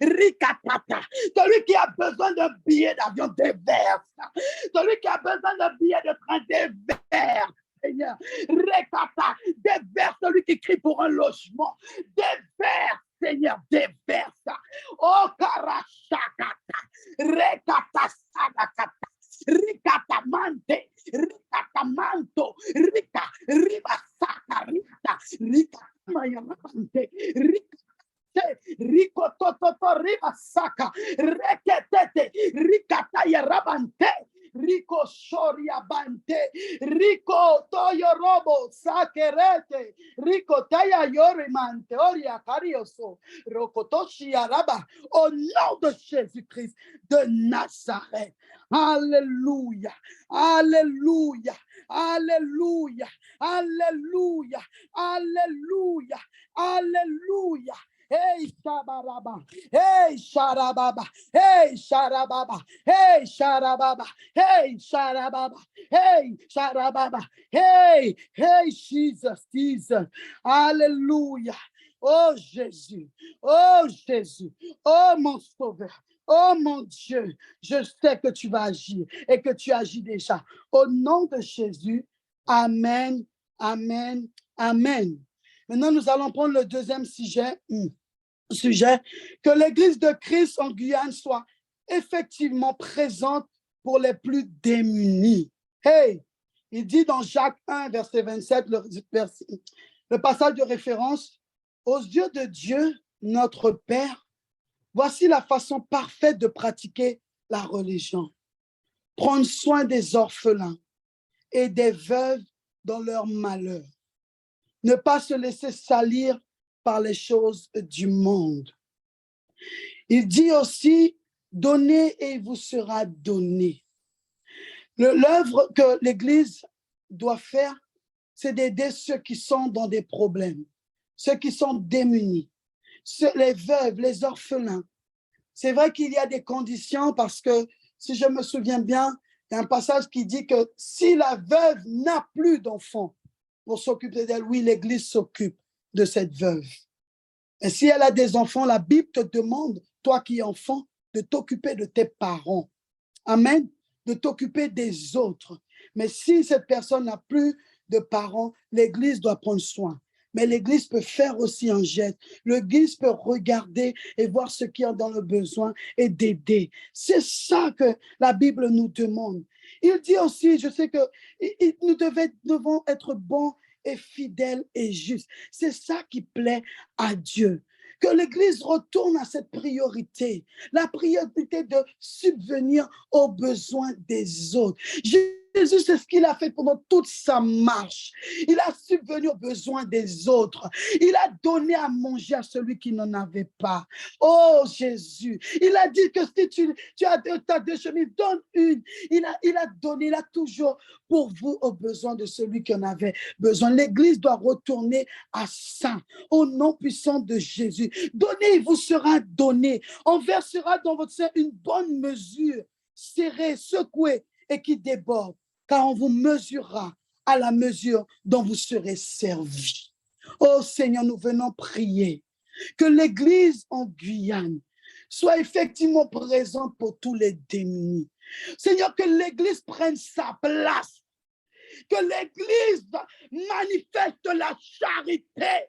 Rikatata. Celui qui a besoin d'un billet d'avion déverse. Celui qui a besoin d'un billet de train déverse. Seigneur, Rekata, déverse celui qui crie pour un logement. Déverse, Seigneur, déverse. Oh, Karashakata, Rekata Sadakata, Rikatamante, Rikatamanto, Rika, Ribasaka, Rika, Mayamante, Rico Tototo Ribasaka, Reketete, Rikataya Rabante. Rico Shoria Bante, Rico Toyo Robo, Sakerete, Rico Taya Yorimante, Oria Carioso, Rokotoshi Araba, au nom de Jésus-Christ de Nazareth. Alléluia, Alléluia, Alléluia, Alléluia, Alléluia, Alléluia. Hey Shabaraba, hey Sharababa, hey Sharababa, hey Sharababa, hey Sharababa, hey Sharababa, hey, hey Jesus, Jesus, Alléluia. Oh Jésus, oh Jésus, oh mon Sauveur. Oh mon Dieu, je sais que tu vas agir et que tu agis déjà. Au nom de Jésus, Amen, Amen, Amen. Maintenant, nous allons prendre le deuxième sujet, que l'Église de Christ en Guyane soit effectivement présente pour les plus démunis. Hey, il dit dans Jacques 1, verset 27, le passage de référence, aux yeux de Dieu, notre Père, voici la façon parfaite de pratiquer la religion. Prendre soin des orphelins et des veuves dans leur malheur. Ne pas se laisser salir par les choses du monde. Il dit aussi, donnez et il vous sera donné. L'œuvre que l'Église doit faire, c'est d'aider ceux qui sont dans des problèmes, ceux qui sont démunis, les veuves, les orphelins. C'est vrai qu'il y a des conditions parce que, si je me souviens bien, il y a un passage qui dit que si la veuve n'a plus d'enfants pour s'occuper d'elle, oui, l'Église s'occupe de cette veuve. Et si elle a des enfants, la Bible te demande, toi qui es enfant, de t'occuper de tes parents. Amen. De t'occuper des autres. Mais si cette personne n'a plus de parents, l'Église doit prendre soin. Mais l'Église peut faire aussi un geste. L'Église peut regarder et voir ce qu'il y a dans le besoin et d'aider. C'est ça que la Bible nous demande. Il dit aussi, je sais que nous devons être bons et fidèles et justes. C'est ça qui plaît à Dieu. Que l'Église retourne à cette priorité, la priorité de subvenir aux besoins des autres. Jésus, c'est ce qu'il a fait pendant toute sa marche. Il a subvenu aux besoins des autres. Il a donné à manger à celui qui n'en avait pas. Oh Jésus, il a dit que si tu as deux chemises, donne une. Il a donné, il a toujours pour vous aux besoins de celui qui en avait besoin. L'Église doit retourner à ça, au nom puissant de Jésus. Donnez, il vous sera donné. On versera dans votre sein une bonne mesure, serrée, secouée et qui déborde, car on vous mesurera à la mesure dont vous serez servis. Oh Seigneur, nous venons prier que l'Église en Guyane soit effectivement présente pour tous les démunis. Seigneur, que l'Église prenne sa place, que l'Église manifeste la charité,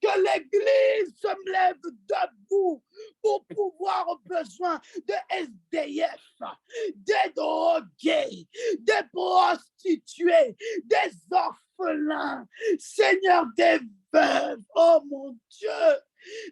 que l'Église se lève debout pour pouvoir aux besoins de SDF, des drogués, des prostituées, des orphelins, Seigneur, des veuves. Oh mon Dieu!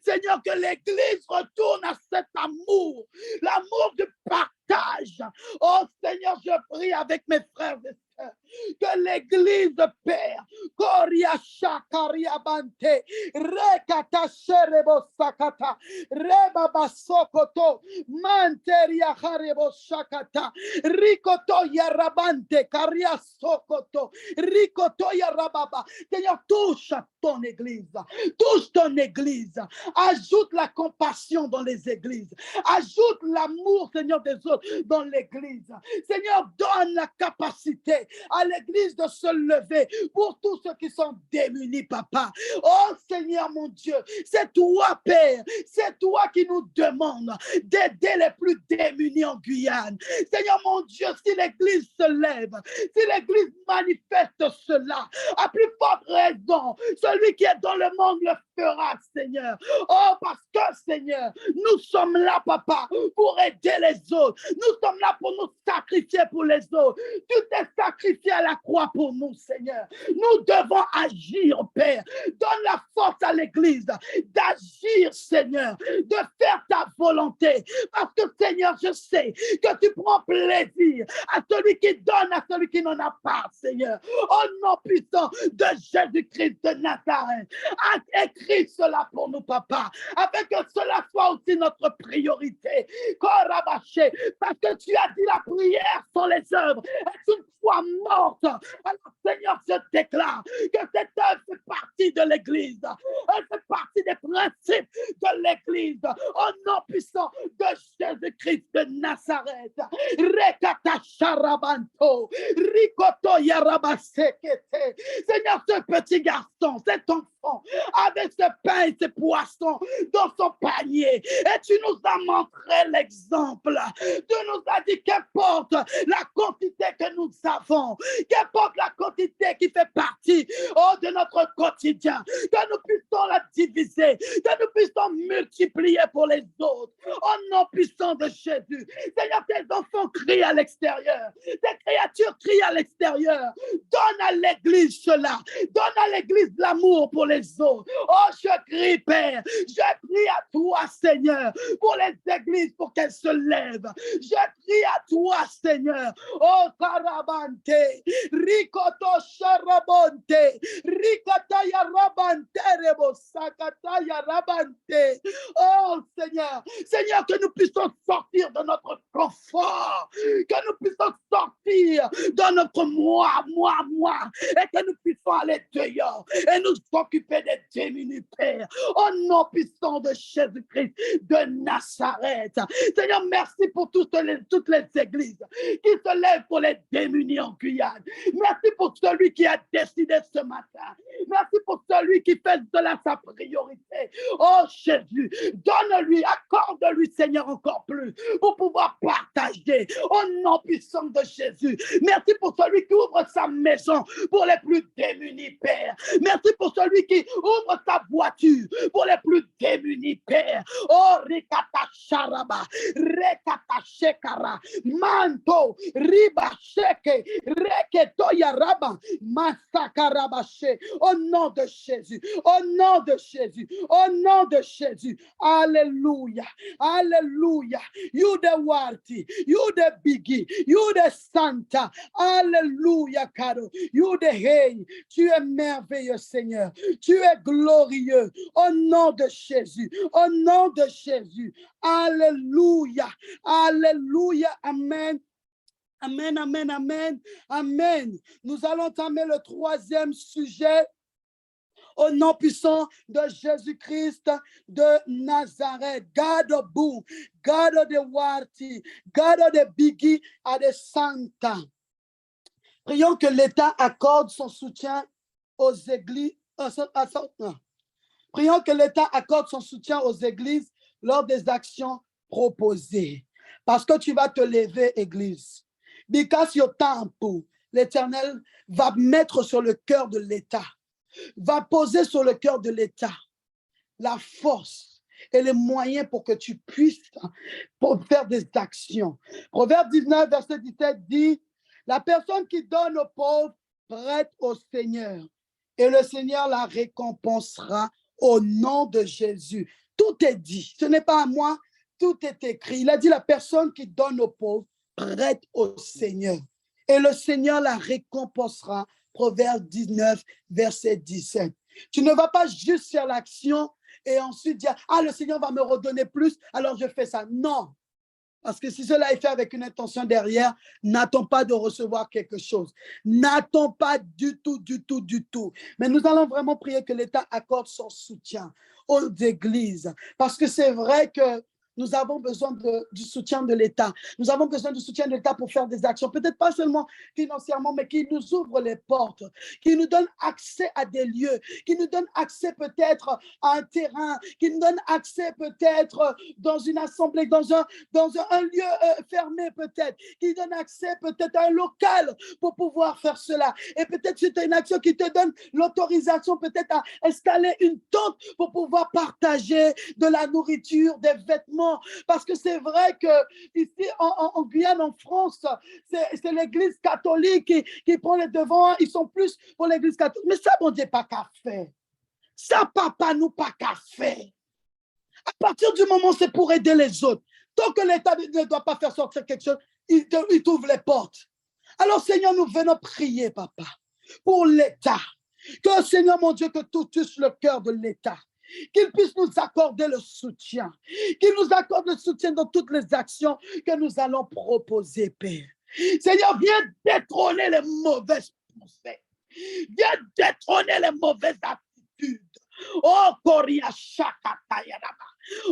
Seigneur, que l'Église retourne à cet amour, l'amour du partage. Oh Seigneur, je prie avec mes frères et sœurs que l'Église, Père, Koria Shakaria Bante, Rekata Sherebo Sakata, Rebaba Sokoto, Manteria Harebo Shakata, Rikoto Yarabante, Karia Sokoto, Rikoto Yarababa. Seigneur, touche ton Église, touche ton Église, ajoute la compassion dans les églises, ajoute l'amour, Seigneur, des autres dans l'Église. Seigneur, donne la capacité à l'Église de se lever pour tous ceux qui sont démunis, Papa. Oh Seigneur, mon Dieu, c'est toi, Père, c'est toi qui nous demandes d'aider les plus démunis en Guyane. Seigneur, mon Dieu, si l'Église se lève, si l'Église manifeste cela, à plus forte raison, celui qui est dans le monde le fera, Seigneur. Oh, parce que, Seigneur, nous sommes là, Papa, pour aider les autres. Nous sommes là pour nous sacrifier pour les autres. Tu t'es sacrifié à la croix pour nous, Seigneur. Nous devons agir, Père. Donne la force à l'Église d'agir, Seigneur, de faire ta volonté. Parce que, Seigneur, je sais que tu prends plaisir à celui qui donne, à celui qui n'en a pas, Seigneur. Au nom puissant de Jésus-Christ de Nazareth, écris cela pour nous, Papa, afin que cela soit aussi notre priorité. Parce que tu as dit la prière sans les œuvres est une foi morte. Alors, Seigneur, je déclare que cette œuvre fait partie de l'Église. Elle fait partie des principes de l'Église. Au nom puissant de Jésus-Christ de Nazareth. Rekata Sharabanto, Rikoto Yarabasekete. Seigneur, ce petit garçon, cet enfant, avec ce pain et ces poissons dans son panier, et tu nous as montré l'exemple. Tu nous as dit qu'importe la quantité que nous avons, qu'importe la quantité qui fait partie de notre quotidien, que nous puissions la diviser, que nous puissions multiplier pour les autres. Au nom puissant de Jésus. Seigneur, tes enfants crient à l'extérieur, tes créatures crient à l'extérieur. Donne à l'Église cela. Donne à l'Église l'amour pour les autres. Oh, je crie, Père. Je prie à toi, Seigneur, pour les églises, pour qu'elles se lèvent. Je prie à toi, Seigneur. Oh, Karabante, Rikoto Sharabonte, Rikata Yarabante, Rebo Sakata Yarabante. Oh, Seigneur, Seigneur, que nous puissions sortir de notre confort, que nous puissions sortir investir dans notre moi, et que nous puissions aller dehors et nous occuper des démunis, Père. Au nom puissant de Jésus-Christ de Nazareth. Seigneur, merci pour toutes les églises qui se lèvent pour les démunis en Guyane. Merci pour celui qui a décidé ce matin. Merci pour celui qui fait de la sa priorité. Oh Jésus, donne-lui, accorde-lui, Seigneur, encore plus pour pouvoir partager au nom puissant de Jésus. Merci pour celui qui ouvre sa maison pour les plus démunis, Père. Merci pour celui qui ouvre sa voiture pour les plus démunis, Père. Oh, Rikata Sharaba, Rekata Shekara, Manto, Riba Sheke, Reketo Yaraba, Masakarabache. Au nom de Jésus, au nom de Jésus, au nom de Jésus. Alléluia, alléluia. You the worthy, you the biggie, you the Santa. Alléluia, caro. You the hey. Tu es merveilleux, Seigneur. Tu es glorieux. Au nom de Jésus, au nom de Jésus. Alléluia, alléluia, amen. Amen, amen, amen, amen. Nous allons entamer le troisième sujet. Au nom puissant de Jésus-Christ de Nazareth. God boo, God the worthy, God the biggie à the Santa. Prions que l'État accorde son soutien aux églises. Prions que l'État accorde son soutien aux églises lors des actions proposées. Parce que tu vas te lever, Église. Because your temple, l'Éternel va mettre sur le cœur de l'État, va poser sur le cœur de l'État la force et les moyens pour que tu puisses pour faire des actions. Proverbe 19, verset 17 dit, la personne qui donne aux pauvres prête au Seigneur et le Seigneur la récompensera au nom de Jésus. Tout est dit, ce n'est pas à moi, tout est écrit. Il a dit la personne qui donne aux pauvres prête au Seigneur et le Seigneur la récompensera. Proverbe 19, verset 17. Tu ne vas pas juste faire l'action et ensuite dire, ah, le Seigneur va me redonner plus, alors je fais ça. Non, parce que si cela est fait avec une intention derrière, n'attends pas de recevoir quelque chose. N'attends pas du tout, du tout, du tout. Mais nous allons vraiment prier que l'État accorde son soutien aux églises, parce que c'est vrai que nous avons besoin du soutien de l'État. Nous avons besoin du soutien de l'État pour faire des actions, peut-être pas seulement financièrement, mais qui nous ouvre les portes, qui nous donne accès à des lieux, qui nous donne accès peut-être à un terrain, qui nous donne accès peut-être dans une assemblée, dans un lieu fermé peut-être, qui donne accès peut-être à un local pour pouvoir faire cela. Et peut-être c'est une action qui te donne l'autorisation peut-être à installer une tente pour pouvoir partager de la nourriture, des vêtements. Parce que c'est vrai que ici en Guyane, en France, c'est l'Église catholique qui prend les devants. Ils sont plus pour l'Église catholique. Mais ça, bon Dieu, pas qu'à faire. Ça, papa, nous, pas qu'à faire. À partir du moment où c'est pour aider les autres, tant que l'État ne doit pas faire sortir quelque chose, il t'ouvre les portes. Alors, Seigneur, nous venons prier, papa, pour l'État. Que, Seigneur, mon Dieu, que tout touche le cœur de l'État. Qu'il puisse nous accorder le soutien. Qu'il nous accorde le soutien dans toutes les actions que nous allons proposer, Père. Seigneur, viens détrôner les mauvaises pensées. Viens détrôner les mauvaises attitudes. Oh, Koria Shakatayadaba.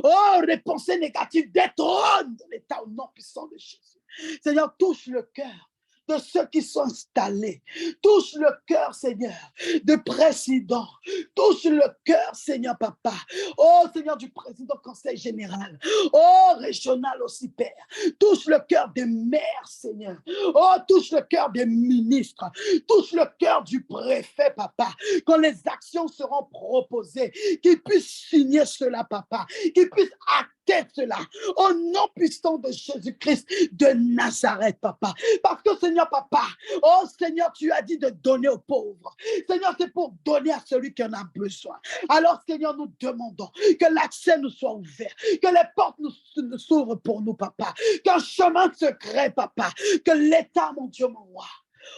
Oh, les pensées négatives détrônent de l'État au nom puissant de Jésus. Seigneur, touche le cœur de ceux qui sont installés. Touche le cœur, Seigneur, de président. Touche le cœur, Seigneur, papa. Oh, Seigneur, du président conseil général. Oh, régional aussi, Père. Touche le cœur des maires, Seigneur. Oh, touche le cœur des ministres. Touche le cœur du préfet, papa. Quand les actions seront proposées, qu'ils puissent signer cela, papa. Qu'ils puissent acter cela. Au nom puissant de Jésus-Christ de Nazareth, papa. Parce que, Seigneur, papa, oh Seigneur, tu as dit de donner aux pauvres. Seigneur, c'est pour donner à celui qui en a besoin. Alors, Seigneur, nous demandons que l'accès nous soit ouvert, que les portes nous s'ouvrent pour nous, papa, qu'un chemin se crée, papa, que l'État, mon Dieu, mon roi.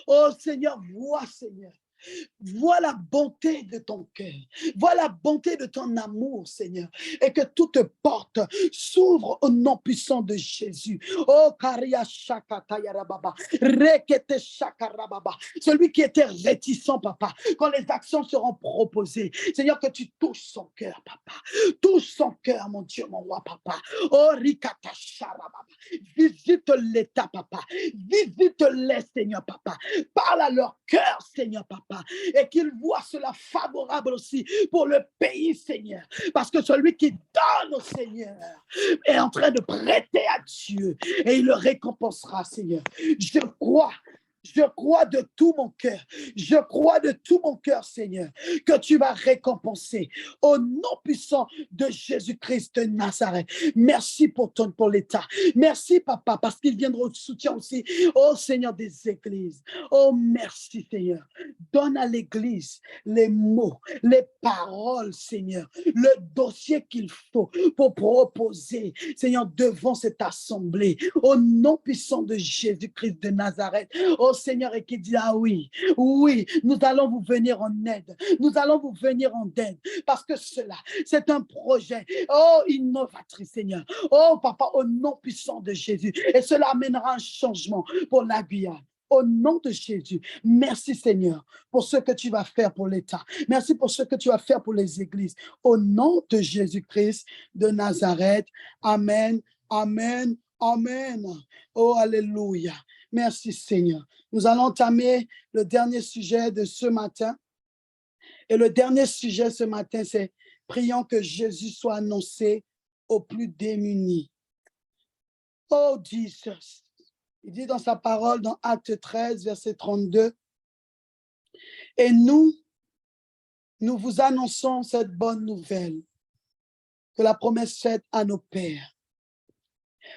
Oh Seigneur, vois, Seigneur, Vois la bonté de ton cœur. Vois la bonté de ton amour, Seigneur. Et que toute porte s'ouvre au nom puissant de Jésus. Oh, Karia Shakata Yarababa. Rekete Shakarababa. Celui qui était réticent, papa, quand les actions seront proposées, Seigneur, que tu touches son cœur, papa. Touche son cœur, mon Dieu, mon roi, papa. Oh, Rikata Sharababa. Visite l'État, papa. Visite-les, Seigneur, papa. Parle à leur cœur, Seigneur, papa. Et qu'ils voient cela favorable aussi pour le pays, Seigneur. Parce que celui qui donne au Seigneur est en train de prêter à Dieu et il le récompensera, Seigneur. Je crois de tout mon cœur, je crois de tout mon cœur, Seigneur, que tu vas récompenser au nom puissant de Jésus-Christ de Nazareth. Merci pour l'État. Merci, papa, parce qu'il viendra au soutien aussi, oh Seigneur, des églises. Oh, merci, Seigneur. Donne à l'Église les mots, les paroles, Seigneur, le dossier qu'il faut pour proposer, Seigneur, devant cette assemblée, au nom puissant de Jésus-Christ de Nazareth. Oh Seigneur, et qui dit, ah oui, oui, nous allons vous venir en aide. Nous allons vous venir en aide, parce que cela, c'est un projet, oh, innovatrice, Seigneur. Oh, papa, au nom puissant de Jésus. Et cela amènera un changement pour la Guyane. Au nom de Jésus, merci Seigneur pour ce que tu vas faire pour l'État. Merci pour ce que tu vas faire pour les églises. Au nom de Jésus-Christ de Nazareth. Amen, amen, amen. Oh, alléluia. Merci Seigneur. Nous allons entamer le dernier sujet de ce matin. Et le dernier sujet ce matin, c'est prions que Jésus soit annoncé aux plus démunis. Oh, Jesus. Il dit dans sa parole, dans Acte 13, verset 32, « Et nous vous annonçons cette bonne nouvelle que la promesse faite à nos pères.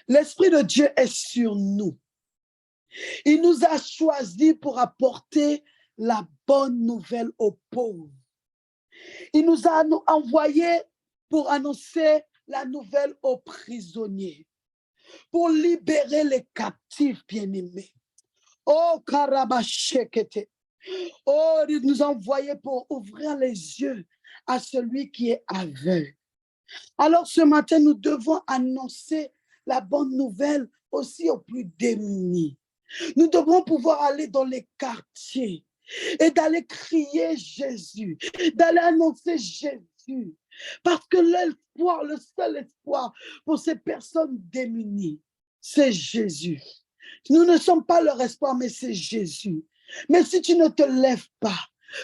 L'Esprit de Dieu est sur nous. Il nous a choisis pour apporter la bonne nouvelle aux pauvres. Il nous a envoyés pour annoncer la nouvelle aux prisonniers, pour libérer les captifs bien-aimés. Oh, Karabashekete. Oh, il nous a envoyés pour ouvrir les yeux à celui qui est aveugle. Alors ce matin, nous devons annoncer la bonne nouvelle aussi aux plus démunis. Nous devons pouvoir aller dans les quartiers et d'aller crier Jésus, d'aller annoncer Jésus. Parce que l'espoir, le seul espoir pour ces personnes démunies, c'est Jésus. Nous ne sommes pas leur espoir, mais c'est Jésus. Mais si tu ne te lèves pas,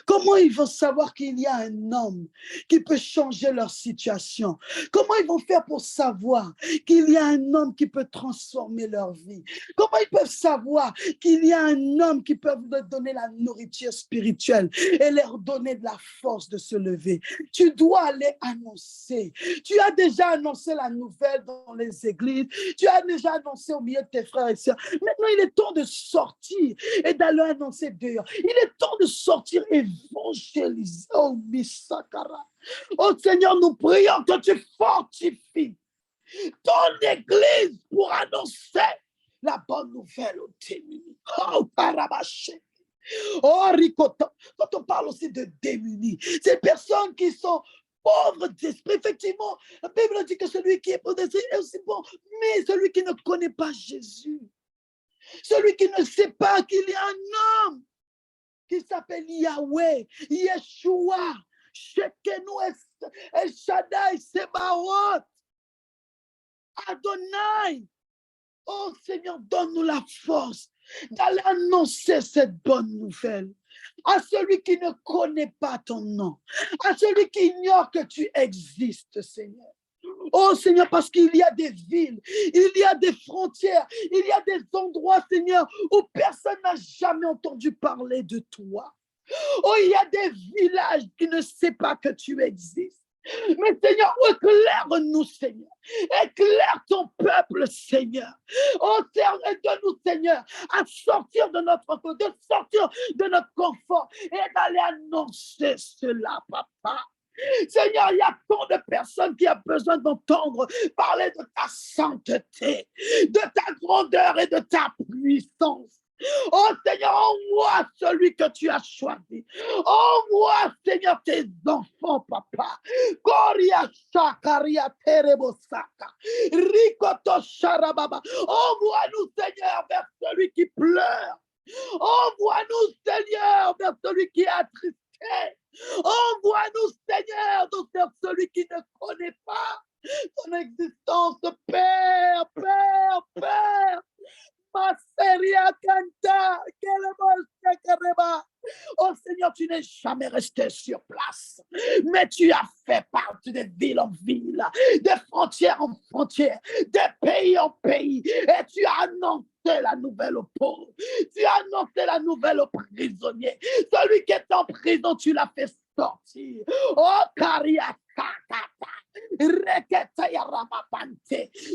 comment ils vont savoir qu'il y a un homme qui peut changer leur situation? Comment ils vont faire pour savoir qu'il y a un homme qui peut transformer leur vie? Comment ils peuvent savoir qu'il y a un homme qui peut leur donner la nourriture spirituelle et leur donner de la force de se lever? Tu dois aller annoncer. Tu as déjà annoncé la nouvelle dans les églises. Tu as déjà annoncé au milieu de tes frères et sœurs. Maintenant, il est temps de sortir et d'aller annoncer dehors. Il est temps de sortir évangéliser. Oh, Misakara. Oh Seigneur, nous prions que tu fortifies ton église pour annoncer la bonne nouvelle aux démunis. Oh, Karabaché. Oh, Rikota. Quand on parle aussi de démunis, ces personnes qui sont pauvres d'esprit, effectivement, la Bible dit que celui qui est pauvre d'esprit est aussi bon, mais celui qui ne connaît pas Jésus, celui qui ne sait pas qu'il y a un homme qui s'appelle Yahweh, Yeshua, Shekenu, El Shaddai, Sebaot, Adonai. Oh Seigneur, donne-nous la force d'aller annoncer cette bonne nouvelle à celui qui ne connaît pas ton nom, à celui qui ignore que tu existes, Seigneur. Oh Seigneur, parce qu'il y a des villes, il y a des frontières, il y a des endroits, Seigneur, où personne n'a jamais entendu parler de toi. Oh, il y a des villages qui ne savent pas que tu existes. Mais Seigneur, éclaire-nous, Seigneur. Éclaire ton peuple, Seigneur. Oh, Seigneur, aide-nous, Seigneur, à sortir de notre confort et d'aller annoncer cela, papa. Seigneur, il y a tant de personnes qui ont besoin d'entendre parler de ta sainteté, de ta grandeur et de ta puissance. Oh Seigneur, envoie celui que tu as choisi. Envoie, Seigneur, tes enfants, papa. Koria shakaria terebosaka. Rikoto sharababa. Envoie-nous, Seigneur, vers celui qui pleure. Envoie-nous, Seigneur, vers celui qui est attristé. Envoie-nous, Seigneur, vers celui qui ne connaît pas ton existence, Père, Père, Père. Maseria canta, oh Seigneur, tu n'es jamais resté sur place, mais tu as fait partie de ville en ville, de frontière en frontière, de pays en pays, et tu as annoncé la nouvelle aux pauvres, tu as annoncé la nouvelle aux prisonniers. Celui qui est en prison, tu l'as fait sortir. Oh, Karia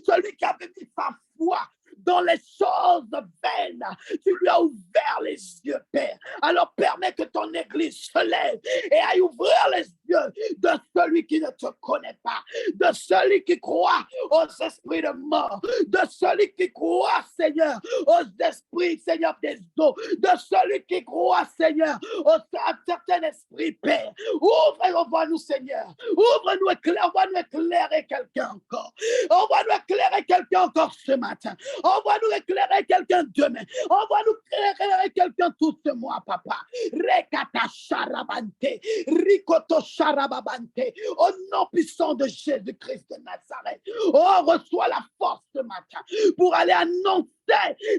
celui qui avait mis sa foi dans les choses vaines, tu lui as ouvert les yeux, Père. Alors permets que ton Église se lève et aille ouvrir les yeux de celui qui ne te connaît pas, de celui qui croit aux esprits de mort, de celui qui croit, Seigneur, aux esprits, Seigneur, des eaux, de celui qui croit, Seigneur, à certains esprits, Père. Ouvre et envoie-nous, Seigneur. Ouvre-nous, envoie-nous éclairer quelqu'un encore. Envoie-nous éclairer quelqu'un encore ce matin. Envoie-nous éclairer quelqu'un demain. Envoie-nous éclairer quelqu'un tout ce mois, papa. Rekata charabante, rikoto charababante. Au nom puissant de Jésus-Christ de Nazareth. Oh, reçois la force ce matin pour aller annoncer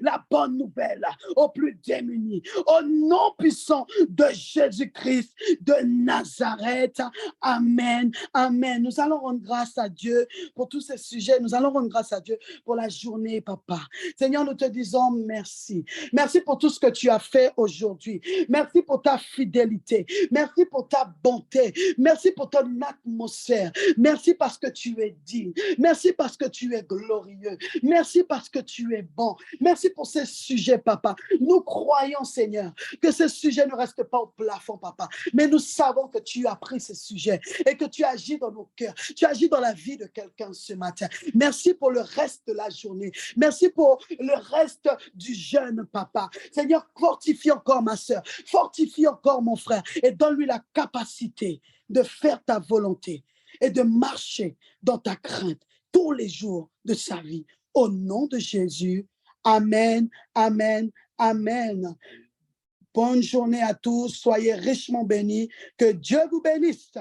la bonne nouvelle aux plus démunis. Au nom puissant de Jésus-Christ de Nazareth. Amen. Amen. Nous allons rendre grâce à Dieu pour tous ces sujets. Nous allons rendre grâce à Dieu pour la journée, papa. Seigneur, nous te disons merci. Merci pour tout ce que tu as fait aujourd'hui. Merci pour ta fidélité. Merci pour ta bonté. Merci pour ton atmosphère. Merci parce que tu es digne. Merci parce que tu es glorieux. Merci parce que tu es bon. Merci pour ces sujets, papa. Nous croyons, Seigneur, que ces sujets ne restent pas au plafond, papa. Mais nous savons que tu as pris ces sujets et que tu agis dans nos cœurs. Tu agis dans la vie de quelqu'un ce matin. Merci pour le reste de la journée. Merci pour le reste du jeûne, papa. Seigneur, fortifie encore ma soeur. Fortifie encore mon frère et donne-lui la capacité de faire ta volonté et de marcher dans ta crainte tous les jours de sa vie. Au nom de Jésus, amen, amen, amen. Bonne journée à tous, soyez richement bénis, que Dieu vous bénisse.